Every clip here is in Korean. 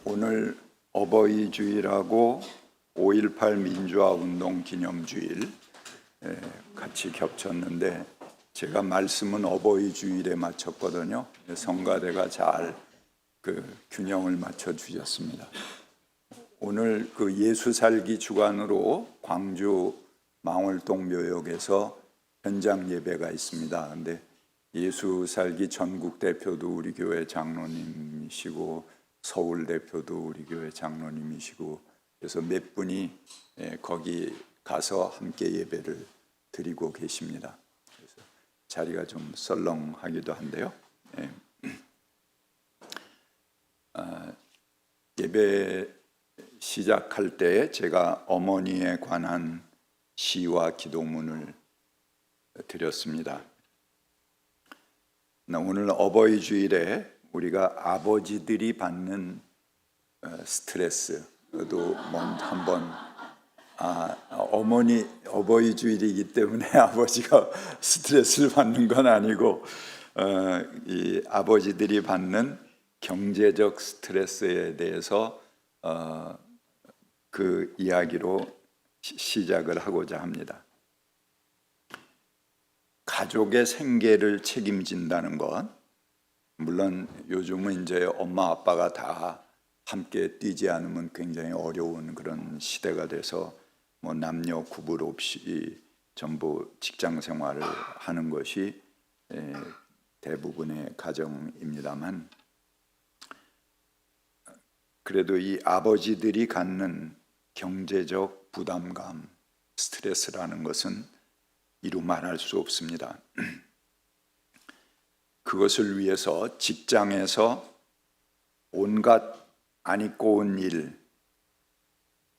오늘 어버이 주일하고 5.18 민주화 운동 기념주일 같이 겹쳤는데 제가 말씀은 어버이 주일에 마쳤거든요. 성가대가 잘 균형을 맞춰 주셨습니다. 오늘 예수 살기 주간으로 광주 망월동 묘역에서 현장 예배가 있습니다. 근데 예수 살기 전국 대표도 우리 교회 장로님이시고 서울 대표도 우리 교회 장로님이시고 그래서 몇 분이 거기 가서 함께 예배를 드리고 계십니다. 그래서 자리가 좀 썰렁하기도 한데요. 예배 시작할 때 제가 어머니에 관한 시와 기도문을 드렸습니다. 오늘 어버이 주일에 우리가 아버지들이 받는 스트레스도 한번 어버이 주일이기 때문에 아버지가 스트레스를 받는 건 아니고 이 아버지들이 받는 경제적 스트레스에 대해서 그 이야기로 시작을 하고자 합니다. 가족의 생계를 책임진다는 것, 물론 요즘은 이제 엄마 아빠가 다 함께 뛰지 않으면 굉장히 어려운 그런 시대가 돼서 뭐 남녀 구분 없이 전부 직장 생활을 하는 것이 대부분의 가정입니다만, 그래도 이 아버지들이 갖는 경제적 부담감, 스트레스라는 것은 이루 말할 수 없습니다. 그것을 위해서 직장에서 온갖 안 입고 온 일,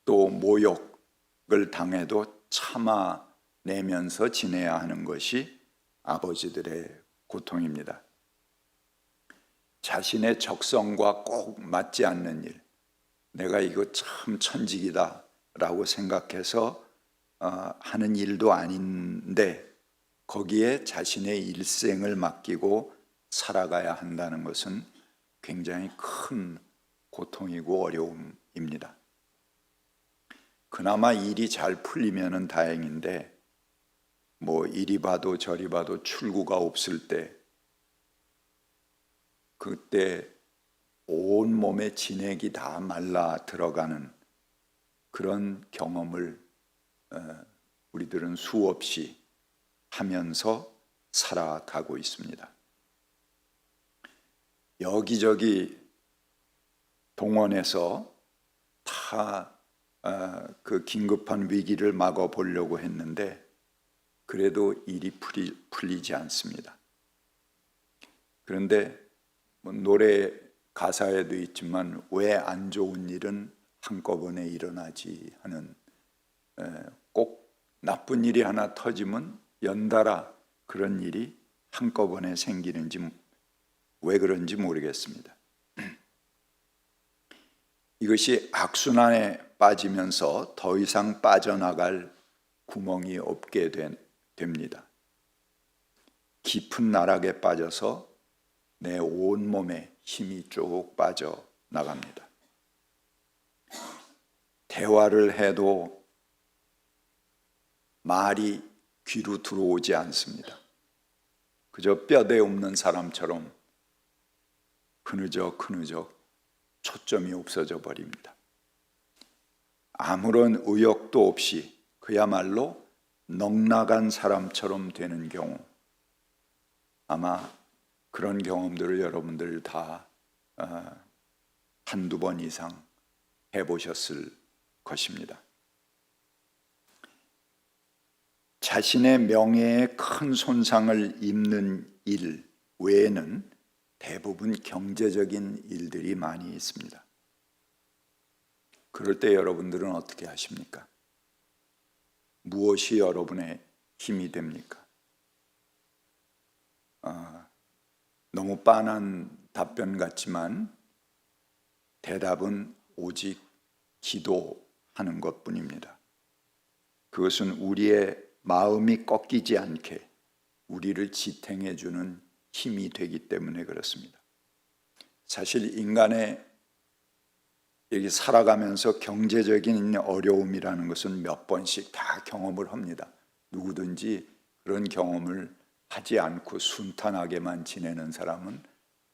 또 모욕을 당해도 참아내면서 지내야 하는 것이 아버지들의 고통입니다. 자신의 적성과 꼭 맞지 않는 일, 내가 이거 참 천직이다 라고 생각해서 하는 일도 아닌데 거기에 자신의 일생을 맡기고 살아가야 한다는 것은 굉장히 큰 고통이고 어려움입니다. 그나마 일이 잘 풀리면 다행인데 뭐 이리 봐도 저리 봐도 출구가 없을 때 그때 온몸에 진액이 다 말라 들어가는 그런 경험을 우리들은 수없이 하면서 살아가고 있습니다. 여기저기 동원해서 다 그 긴급한 위기를 막아보려고 했는데 그래도 일이 풀리지 않습니다. 그런데 뭐 노래 가사에도 있지만 왜 안 좋은 일은 한꺼번에 일어나지 하는, 꼭 나쁜 일이 하나 터지면 연달아 그런 일이 한꺼번에 생기는지 왜 그런지 모르겠습니다. 이것이 악순환에 빠지면서 더 이상 빠져나갈 구멍이 없게 됩니다. 깊은 나락에 빠져서 내 온몸에 힘이 쭉 빠져나갑니다. 대화를 해도 말이 귀로 들어오지 않습니다. 그저 뼈대 없는 사람처럼 흐느적 초점이 없어져 버립니다. 아무런 의욕도 없이 그야말로 넉나간 사람처럼 되는 경우, 아마 그런 경험들을 여러분들 다 한두 번 이상 해보셨을 것입니다. 자신의 명예에 큰 손상을 입는 일 외에는 대부분 경제적인 일들이 많이 있습니다. 그럴 때 여러분들은 어떻게 하십니까? 무엇이 여러분의 힘이 됩니까? 너무 빤한 답변 같지만 대답은 오직 기도하는 것뿐입니다. 그것은 우리의 마음이 꺾이지 않게 우리를 지탱해 주는 힘이 되기 때문에 그렇습니다. 사실 인간의 여기 살아가면서 경제적인 어려움이라는 것은 몇 번씩 다 경험을 합니다. 누구든지 그런 경험을 하지 않고 순탄하게만 지내는 사람은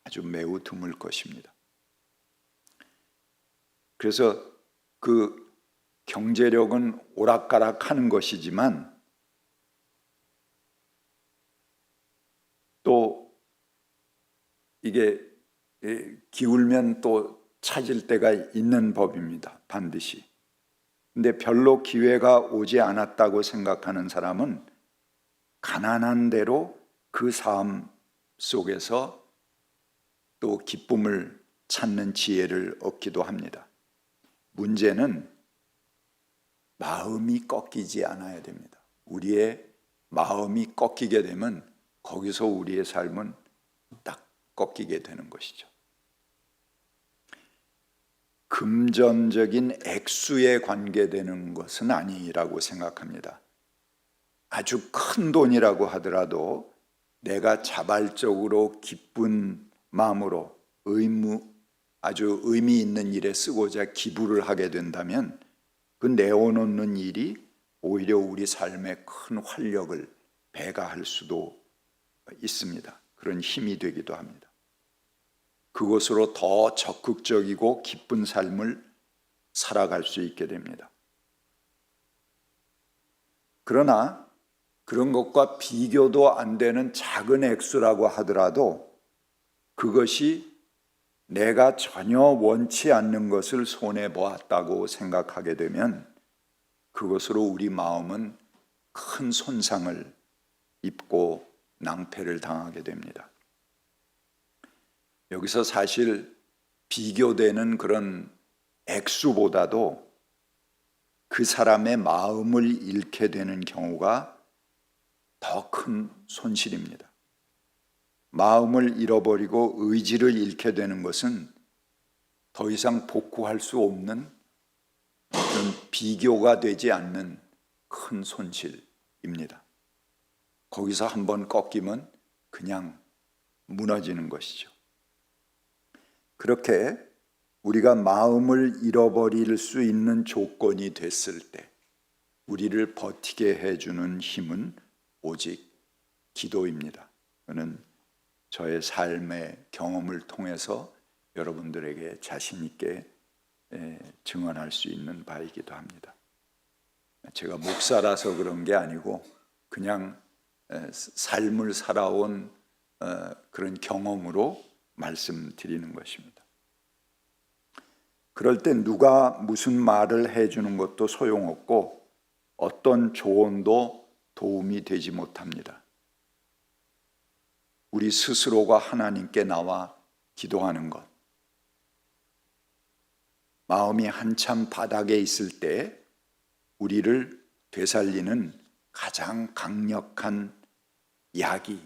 아주 매우 드물 것입니다. 그래서 그 경제력은 오락가락하는 것이지만 또 이게 기울면 또 찾을 때가 있는 법입니다. 반드시. 근데 별로 기회가 오지 않았다고 생각하는 사람은 가난한 대로 그 삶 속에서 또 기쁨을 찾는 지혜를 얻기도 합니다. 문제는 마음이 꺾이지 않아야 됩니다. 우리의 마음이 꺾이게 되면 거기서 우리의 삶은 딱 꺾이게 되는 것이죠. 금전적인 액수에 관계되는 것은 아니라고 생각합니다. 아주 큰 돈이라고 하더라도 내가 자발적으로 기쁜 마음으로 아주 의미 있는 일에 쓰고자 기부를 하게 된다면 그 내어놓는 일이 오히려 우리 삶에 큰 활력을 배가할 수도 있습니다. 그런 힘이 되기도 합니다. 그것으로 더 적극적이고 기쁜 삶을 살아갈 수 있게 됩니다. 그러나 그런 것과 비교도 안 되는 작은 액수라고 하더라도 그것이 내가 전혀 원치 않는 것을 손해보았다고 생각하게 되면 그것으로 우리 마음은 큰 손상을 입고 낭패를 당하게 됩니다. 여기서 사실 비교되는 그런 액수보다도 그 사람의 마음을 잃게 되는 경우가 더 큰 손실입니다. 마음을 잃어버리고 의지를 잃게 되는 것은 더 이상 복구할 수 없는 그런 비교가 되지 않는 큰 손실입니다. 거기서 한번 꺾이면 그냥 무너지는 것이죠. 그렇게 우리가 마음을 잃어버릴 수 있는 조건이 됐을 때 우리를 버티게 해주는 힘은 오직 기도입니다. 저는 저의 삶의 경험을 통해서 여러분들에게 자신 있게 증언할 수 있는 바이기도 합니다. 제가 목사라서 그런 게 아니고 그냥 삶을 살아온 그런 경험으로 말씀드리는 것입니다. 그럴 때 누가 무슨 말을 해주는 것도 소용없고 어떤 조언도 도움이 되지 못합니다. 우리 스스로가 하나님께 나와 기도하는 것, 마음이 한참 바닥에 있을 때 우리를 되살리는 가장 강력한 약이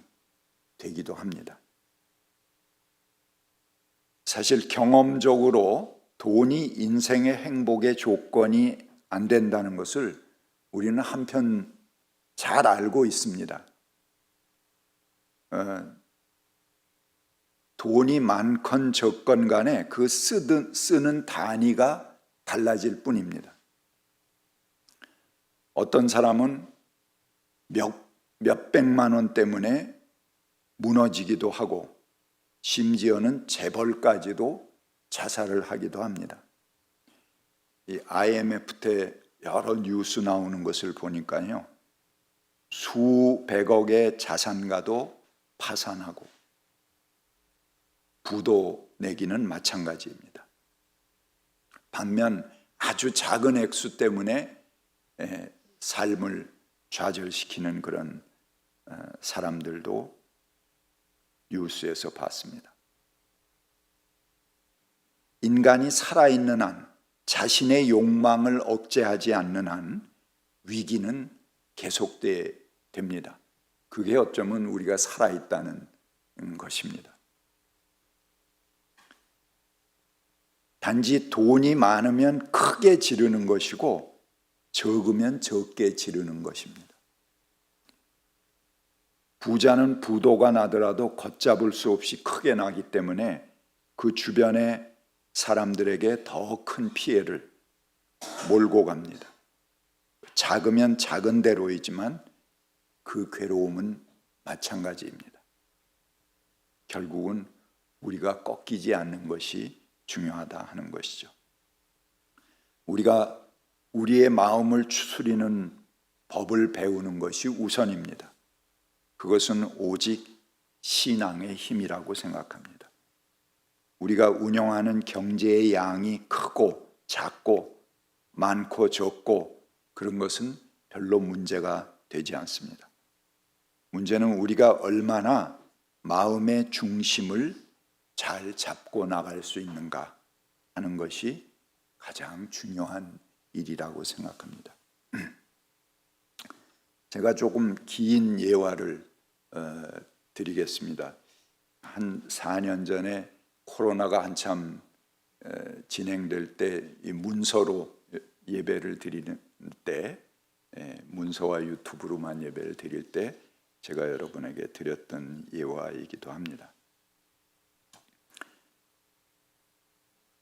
되기도 합니다. 사실 경험적으로 돈이 인생의 행복의 조건이 안 된다는 것을 우리는 한편 잘 알고 있습니다. 돈이 많건 적건 간에 그 쓰는 단위가 달라질 뿐입니다. 어떤 사람은 몇백만 원 때문에 무너지기도 하고 심지어는 재벌까지도 자살을 하기도 합니다. 이 IMF 때 여러 뉴스 나오는 것을 보니까요, 수백억의 자산가도 파산하고 부도 내기는 마찬가지입니다. 반면 아주 작은 액수 때문에 삶을 좌절시키는 그런 사람들도 뉴스에서 봤습니다. 인간이 살아있는 한, 자신의 욕망을 억제하지 않는 한 위기는 계속됩니다. 그게 어쩌면 우리가 살아있다는 것입니다. 단지 돈이 많으면 크게 지르는 것이고 적으면 적게 지르는 것입니다. 부자는 부도가 나더라도 걷잡을 수 없이 크게 나기 때문에 그 주변에 사람들에게 더 큰 피해를 몰고 갑니다. 작으면 작은 대로이지만 그 괴로움은 마찬가지입니다. 결국은 우리가 꺾이지 않는 것이 중요하다 하는 것이죠. 우리가 우리의 마음을 추스리는 법을 배우는 것이 우선입니다. 그것은 오직 신앙의 힘이라고 생각합니다. 우리가 운영하는 경제의 양이 크고 작고 많고 적고 그런 것은 별로 문제가 되지 않습니다. 문제는 우리가 얼마나 마음의 중심을 잘 잡고 나갈 수 있는가 하는 것이 가장 중요한 일이라고 생각합니다. 제가 조금 긴 예화를 드리겠습니다. 한 4년 전에 코로나가 한참 진행될 때 이 문서로 예배를 드리는 때, 문서와 유튜브로만 예배를 드릴 때 제가 여러분에게 드렸던 예화이기도 합니다.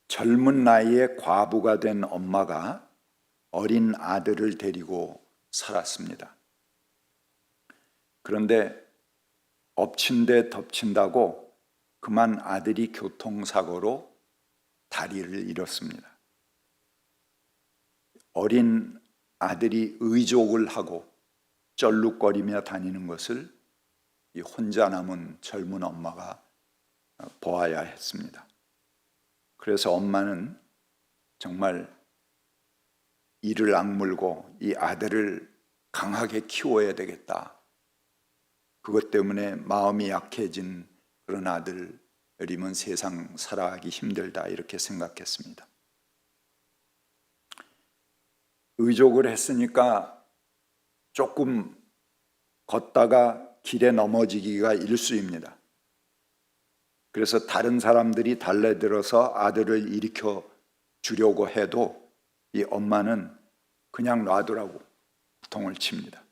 젊은 나이에 과부가 된 엄마가 어린 아들을 데리고 살았습니다. 그런데 엎친 데 덮친다고 그만 아들이 교통사고로 다리를 잃었습니다. 어린 아들이 의족을 하고 쩔룩거리며 다니는 것을 이 혼자 남은 젊은 엄마가 보아야 했습니다. 그래서 엄마는 정말 이를 악물고 이 아들을 강하게 키워야 되겠다. 그것 때문에 마음이 약해진 그런 아들이면 세상 살아가기 힘들다 이렇게 생각했습니다. 의족을 했으니까 조금 걷다가 길에 넘어지기가 일쑤입니다. 그래서 다른 사람들이 달려들어서 아들을 일으켜 주려고 해도 이 엄마는 그냥 놔두라고 통을 칩니다.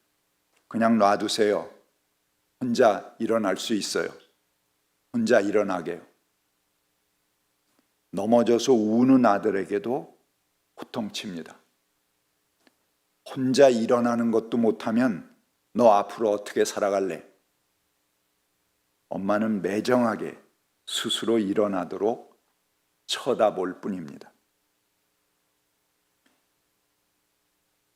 그냥 놔두세요. 혼자 일어날 수 있어요. 혼자 일어나게요. 넘어져서 우는 아들에게도 호통칩니다. 혼자 일어나는 것도 못하면 너 앞으로 어떻게 살아갈래? 엄마는 매정하게 스스로 일어나도록 쳐다볼 뿐입니다.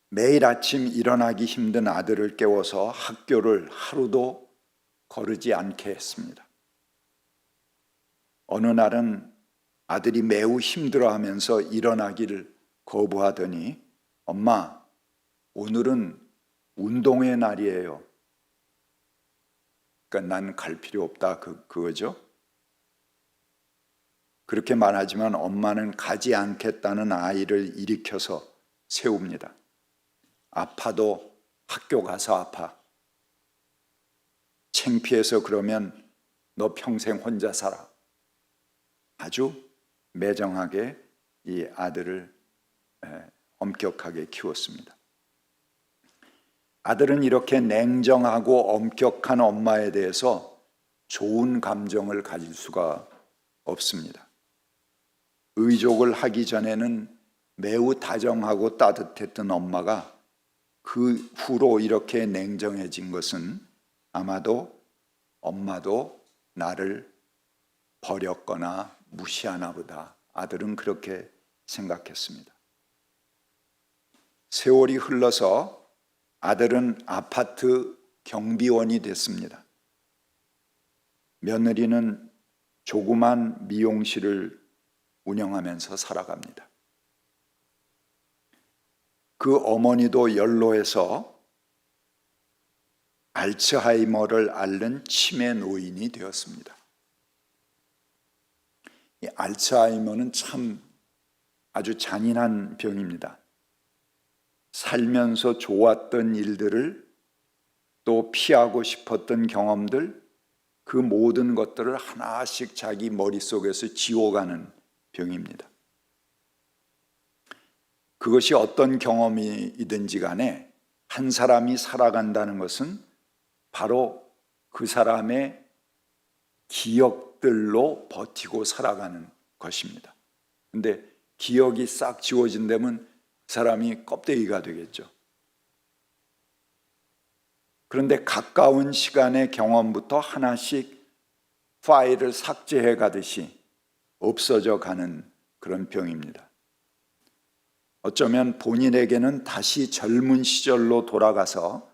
매일 아침 일어나기 힘든 아들을 깨워서 학교를 하루도 거르지 않게 했습니다. 어느 날은 아들이 매우 힘들어하면서 일어나기를 거부하더니 엄마, 오늘은 운동의 날이에요. 그러니까 난 갈 필요 없다 그거죠. 그렇게 말하지만 엄마는 가지 않겠다는 아이를 일으켜서 세웁니다. 아파도 학교 가서 아파. 창피해서 그러면 너 평생 혼자 살아. 아주 매정하게 이 아들을 엄격하게 키웠습니다. 아들은 이렇게 냉정하고 엄격한 엄마에 대해서 좋은 감정을 가질 수가 없습니다. 의족을 하기 전에는 매우 다정하고 따뜻했던 엄마가 그 후로 이렇게 냉정해진 것은 아마도 엄마도 나를 버렸거나 무시하나 보다. 아들은 그렇게 생각했습니다. 세월이 흘러서 아들은 아파트 경비원이 됐습니다. 며느리는 조그만 미용실을 운영하면서 살아갑니다. 그 어머니도 연로해서 알츠하이머를 앓는 치매 노인이 되었습니다. 이 알츠하이머는 참 아주 잔인한 병입니다. 살면서 좋았던 일들을 또 피하고 싶었던 경험들 그 모든 것들을 하나씩 자기 머릿속에서 지워가는 병입니다. 그것이 어떤 경험이든지 간에 한 사람이 살아간다는 것은 바로 그 사람의 기억들로 버티고 살아가는 것입니다. 근데 기억이 싹 지워진다면 사람이 껍데기가 되겠죠. 그런데 가까운 시간의 경험부터 하나씩 파일을 삭제해 가듯이 없어져 가는 그런 병입니다. 어쩌면 본인에게는 다시 젊은 시절로 돌아가서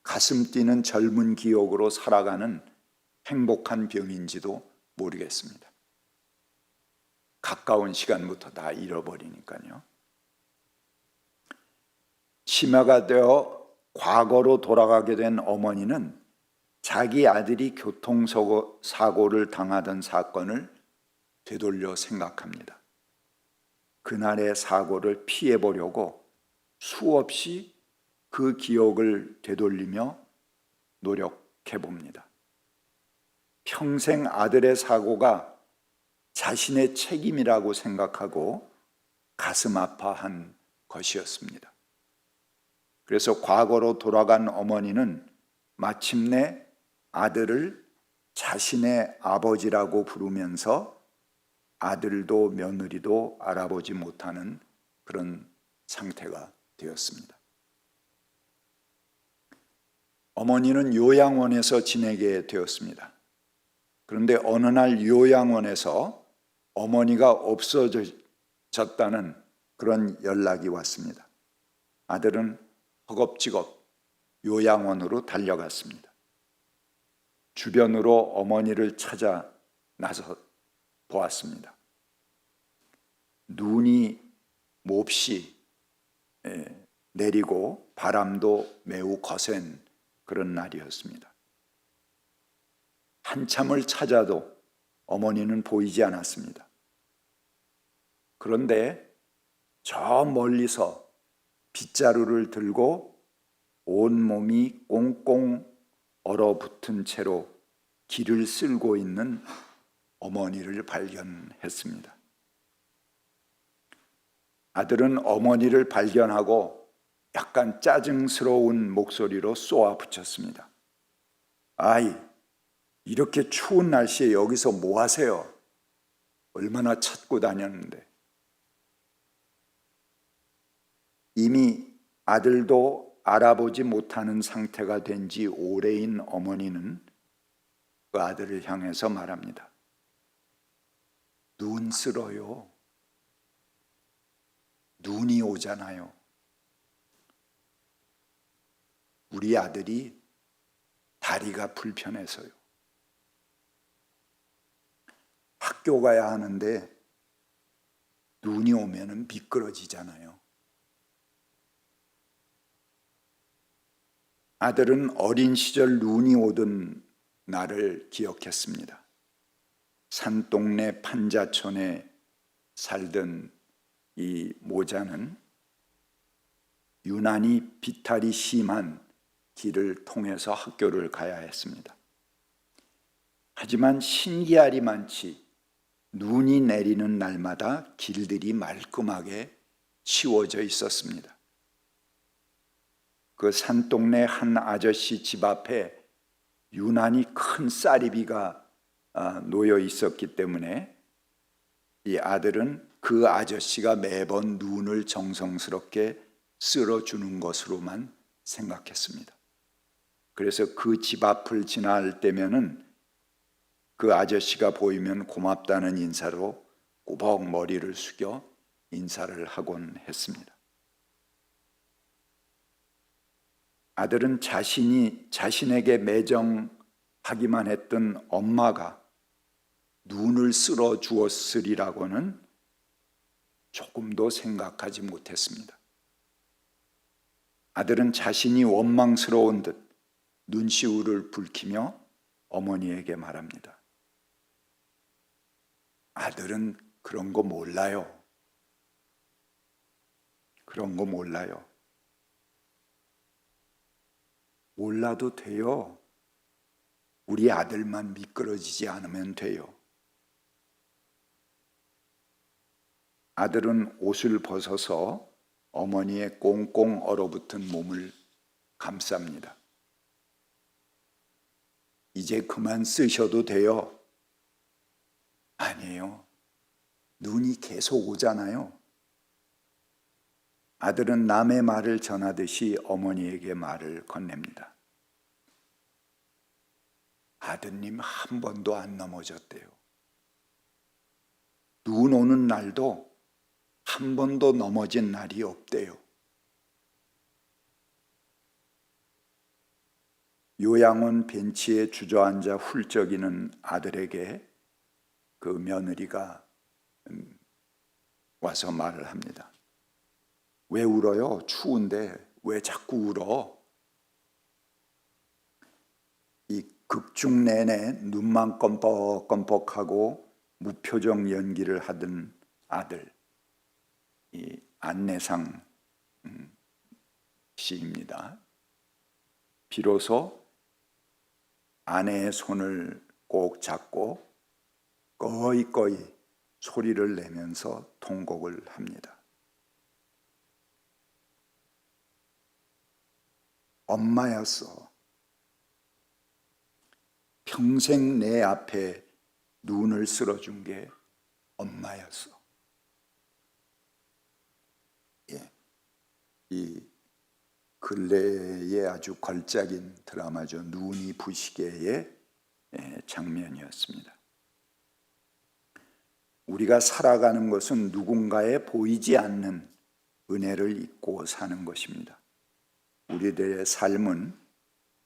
가슴 뛰는 젊은 기억으로 살아가는 행복한 병인지도 모르겠습니다. 가까운 시간부터 다 잃어버리니까요. 치매가 되어 과거로 돌아가게 된 어머니는 자기 아들이 교통사고를 당하던 사건을 되돌려 생각합니다. 그날의 사고를 피해보려고 수없이 그 기억을 되돌리며 노력해봅니다. 평생 아들의 사고가 자신의 책임이라고 생각하고 가슴 아파한 것이었습니다. 그래서 과거로 돌아간 어머니는 마침내 아들을 자신의 아버지라고 부르면서 아들도 며느리도 알아보지 못하는 그런 상태가 되었습니다. 어머니는 요양원에서 지내게 되었습니다. 그런데 어느 날 요양원에서 어머니가 없어졌다는 그런 연락이 왔습니다. 아들은 허겁지겁 요양원으로 달려갔습니다. 주변으로 어머니를 찾아 나서 보았습니다. 눈이 몹시 내리고 바람도 매우 거센 그런 날이었습니다. 한참을 찾아도 어머니는 보이지 않았습니다. 그런데 저 멀리서 빗자루를 들고 온몸이 꽁꽁 얼어붙은 채로 길을 쓸고 있는 어머니를 발견했습니다. 아들은 어머니를 발견하고 약간 짜증스러운 목소리로 쏘아붙였습니다. 아이, 이렇게 추운 날씨에 여기서 뭐 하세요? 얼마나 찾고 다녔는데. 이미 아들도 알아보지 못하는 상태가 된 지 오래인 어머니는 그 아들을 향해서 말합니다. 눈 쓸어요. 눈이 오잖아요. 우리 아들이 다리가 불편해서요. 학교 가야 하는데 눈이 오면은 미끄러지잖아요. 아들은 어린 시절 눈이 오던 날을 기억했습니다. 산동네 판자촌에 살던 이 모자는 유난히 비탈이 심한 길을 통해서 학교를 가야 했습니다. 하지만 신기하리만치 눈이 내리는 날마다 길들이 말끔하게 치워져 있었습니다. 그 산동네 한 아저씨 집 앞에 유난히 큰 쌀이비가 놓여 있었기 때문에 이 아들은 그 아저씨가 매번 눈을 정성스럽게 쓸어주는 것으로만 생각했습니다. 그래서 그 집 앞을 지날 때면은 그 아저씨가 보이면 고맙다는 인사로 꾸벅 머리를 숙여 인사를 하곤 했습니다. 아들은 자신이 자신에게 매정하기만 했던 엄마가 눈을 쓸어 주었으리라고는 조금도 생각하지 못했습니다. 아들은 자신이 원망스러운 듯 눈시울을 붉히며 어머니에게 말합니다. 아들은 그런 거 몰라요. 그런 거 몰라요. 몰라도 돼요. 우리 아들만 미끄러지지 않으면 돼요. 아들은 옷을 벗어서 어머니의 꽁꽁 얼어붙은 몸을 감쌉니다. 이제 그만 쓰셔도 돼요. 아니에요. 눈이 계속 오잖아요. 아들은 남의 말을 전하듯이 어머니에게 말을 건넵니다. 아드님 한 번도 안 넘어졌대요. 눈 오는 날도 한 번도 넘어진 날이 없대요. 요양원 벤치에 주저앉아 훌쩍이는 아들에게 그 며느리가 와서 말을 합니다. 왜 울어요? 추운데 왜 자꾸 울어? 이 극중 내내 눈만 껌뻑껌뻑하고 무표정 연기를 하던 아들, 이 안내상 씨입니다. 비로소 아내의 손을 꼭 잡고 꺼이꺼이 소리를 내면서 통곡을 합니다. 엄마였어. 평생 내 앞에 눈을 쓸어준 게 엄마였어. 예, 이 근래에 아주 걸작인 드라마죠. 눈이 부시게의 장면이었습니다. 우리가 살아가는 것은 누군가의 보이지 않는 은혜를 잊고 사는 것입니다. 우리들의 삶은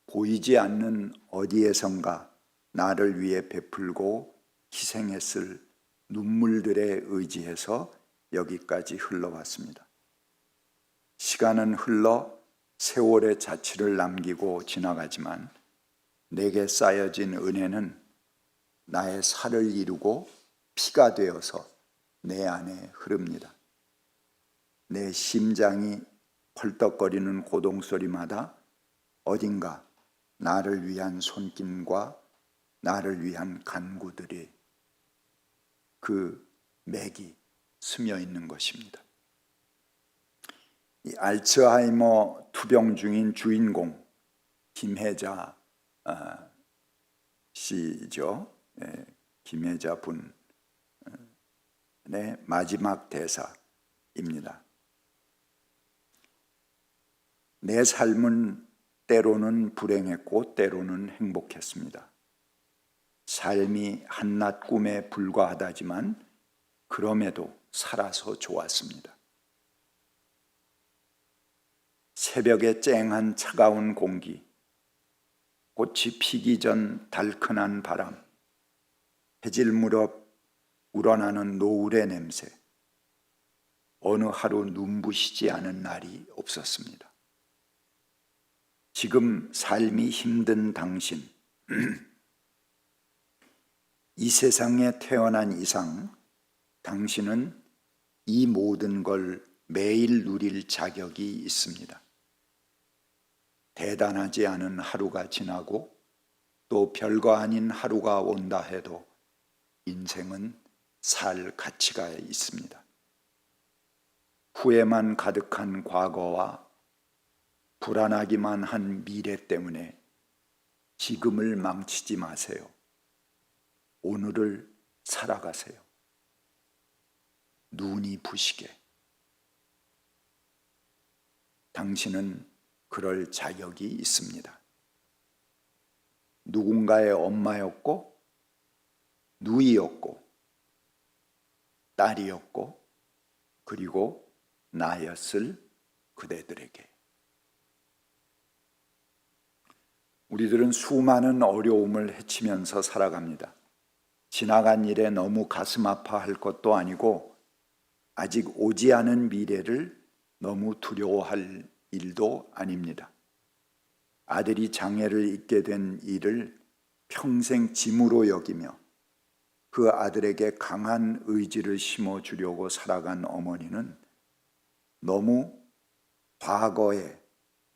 보이지 않는 어디에선가 나를 위해 베풀고 희생했을 눈물들에 의지해서 여기까지 흘러왔습니다. 시간은 흘러 세월의 자취를 남기고 지나가지만 내게 쌓여진 은혜는 나의 살을 이루고 피가 되어서 내 안에 흐릅니다. 내 심장이 펄떡거리는 고동소리마다 어딘가 나를 위한 손길과 나를 위한 간구들이 그 맥이 스며 있는 것입니다. 이 알츠하이머 투병 중인 주인공 김혜자 씨죠. 김혜자 분의 마지막 대사입니다. 내 삶은 때로는 불행했고 때로는 행복했습니다. 삶이 한낱 꿈에 불과하다지만 그럼에도 살아서 좋았습니다. 새벽에 쨍한 차가운 공기, 꽃이 피기 전 달큰한 바람, 해질 무렵 우러나는 노을의 냄새, 어느 하루 눈부시지 않은 날이 없었습니다. 지금 삶이 힘든 당신, 이 세상에 태어난 이상 당신은 이 모든 걸 매일 누릴 자격이 있습니다. 대단하지 않은 하루가 지나고 또 별거 아닌 하루가 온다 해도 인생은 살 가치가 있습니다. 후회만 가득한 과거와 불안하기만 한 미래 때문에 지금을 망치지 마세요. 오늘을 살아가세요. 눈이 부시게. 당신은 그럴 자격이 있습니다. 누군가의 엄마였고 누이였고 딸이었고 그리고 나였을 그대들에게. 우리들은 수많은 어려움을 헤치면서 살아갑니다. 지나간 일에 너무 가슴 아파할 것도 아니고 아직 오지 않은 미래를 너무 두려워할 일도 아닙니다. 아들이 장애를 입게 된 일을 평생 짐으로 여기며 그 아들에게 강한 의지를 심어주려고 살아간 어머니는 너무 과거에,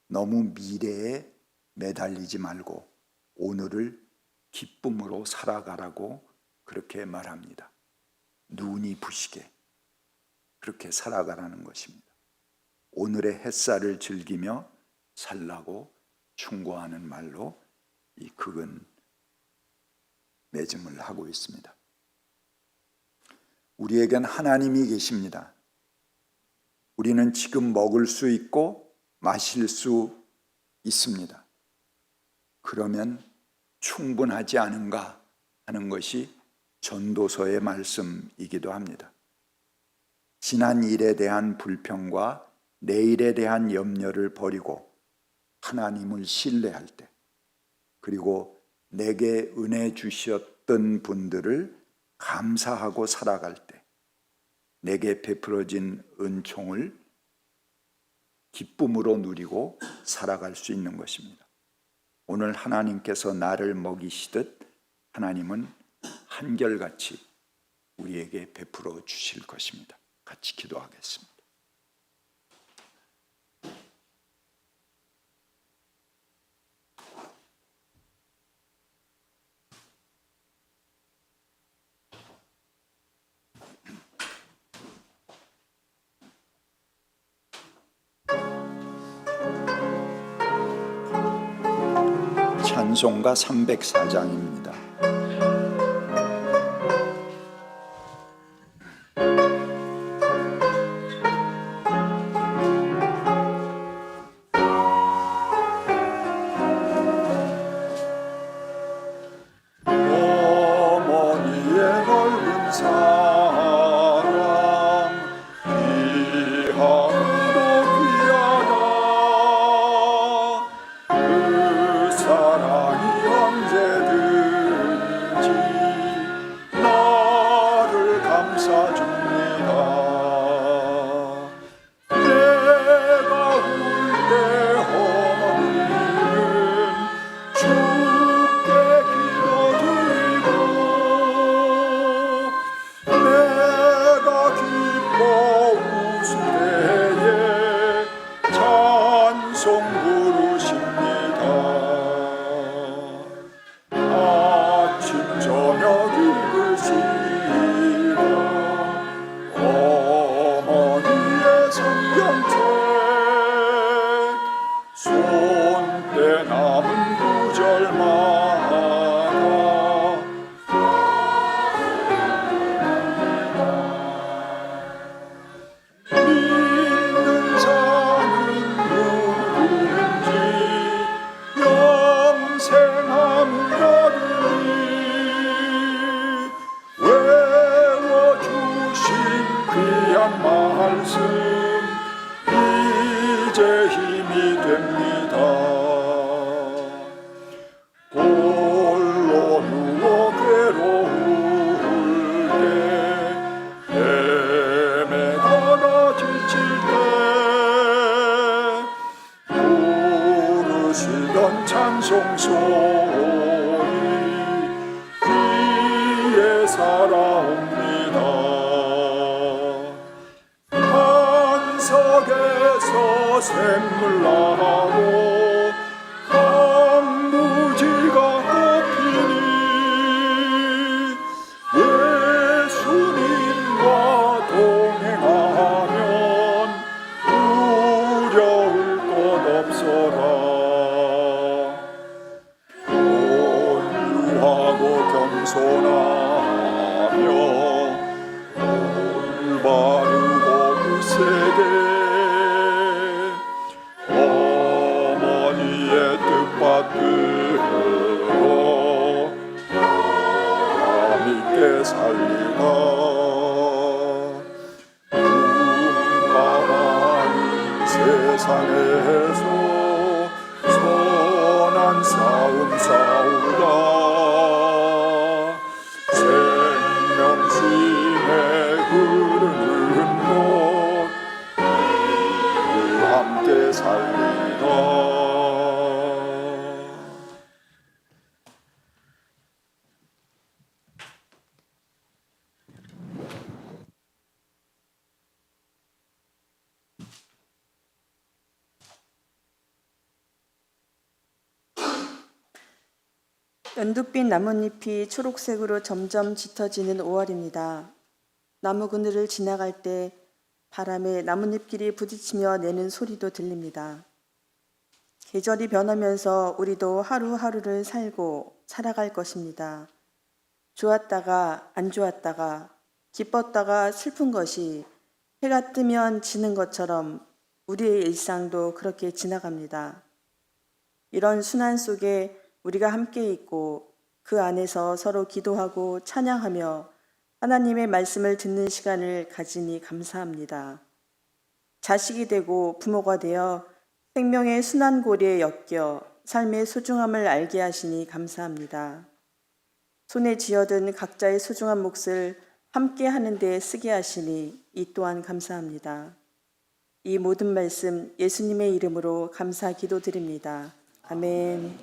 너무 미래에 매달리지 말고 오늘을 기쁨으로 살아가라고 그렇게 말합니다. 눈이 부시게 그렇게 살아가라는 것입니다. 오늘의 햇살을 즐기며 살라고 충고하는 말로 이 극은 매짐을 하고 있습니다. 우리에겐 하나님이 계십니다. 우리는 지금 먹을 수 있고 마실 수 있습니다. 그러면 충분하지 않은가 하는 것이 전도서의 말씀이기도 합니다. 지난 일에 대한 불평과 내일에 대한 염려를 버리고 하나님을 신뢰할 때, 그리고 내게 은혜 주셨던 분들을 감사하고 살아갈 때, 내게 베풀어진 은총을 기쁨으로 누리고 살아갈 수 있는 것입니다. 오늘 하나님께서 나를 먹이시듯 하나님은 한결같이 우리에게 베풀어 주실 것입니다. 같이 기도하겠습니다. 찬송가 304장입니다. 어머니의 넓은 사랑 귀함도 귀하다. 그 사랑이 언제든지 나를 감싸줍니다. 내가 울 때 어머니는 주께 기도드리고, 내가 기뻐 웃을 때에 찬송 부르십니다. 아침 저녁 읽으시라 어머니의 성경책, 손때 남은 구절마다 믿는 자는 누구든지 영생함을 얻으리. 외워주신 귀한 말씀 이제 힘이 됩니다. 홀로 누워 괴로울 때, 헤매다가 지칠 때 부르시던 찬송 소리 귀에 살아옵니다. 한석에서 샘물 나고 황무지가 꽃피니 예수님과 동행하면 두려울 것 없어라. 온유하고 겸손하며 올바르고 굳세게 어머니의 뜻받들어 믿게 살리다. 궁금한 세상에서 선한 싸움 싸우다 생명심에 흐르는 곳 함께 살리다. 연두빛 나뭇잎이 초록색으로 점점 짙어지는 5월입니다. 나무 그늘을 지나갈 때 바람에 나뭇잎끼리 부딪히며 내는 소리도 들립니다. 계절이 변하면서 우리도 하루하루를 살고 살아갈 것입니다. 좋았다가 안 좋았다가 기뻤다가 슬픈 것이 해가 뜨면 지는 것처럼 우리의 일상도 그렇게 지나갑니다. 이런 순환 속에 우리가 함께 있고 그 안에서 서로 기도하고 찬양하며 하나님의 말씀을 듣는 시간을 가지니 감사합니다. 자식이 되고 부모가 되어 생명의 순환고리에 엮여 삶의 소중함을 알게 하시니 감사합니다. 손에 쥐어든 각자의 소중한 몫을 함께 하는 데 쓰게 하시니 이 또한 감사합니다. 이 모든 말씀 예수님의 이름으로 감사 기도드립니다. 아멘.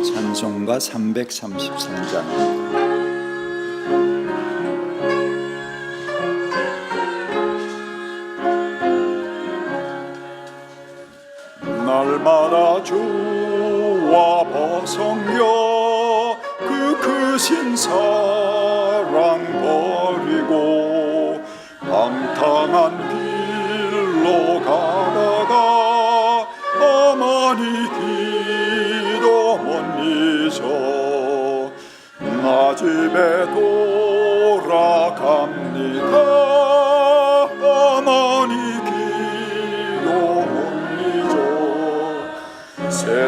찬송가 333장. 날마다 주와 벗어며 그 크신 사랑 버리고 방탕한 길로 가다가 어머니 기도 못 잊어 나 집에 돌아갑니다.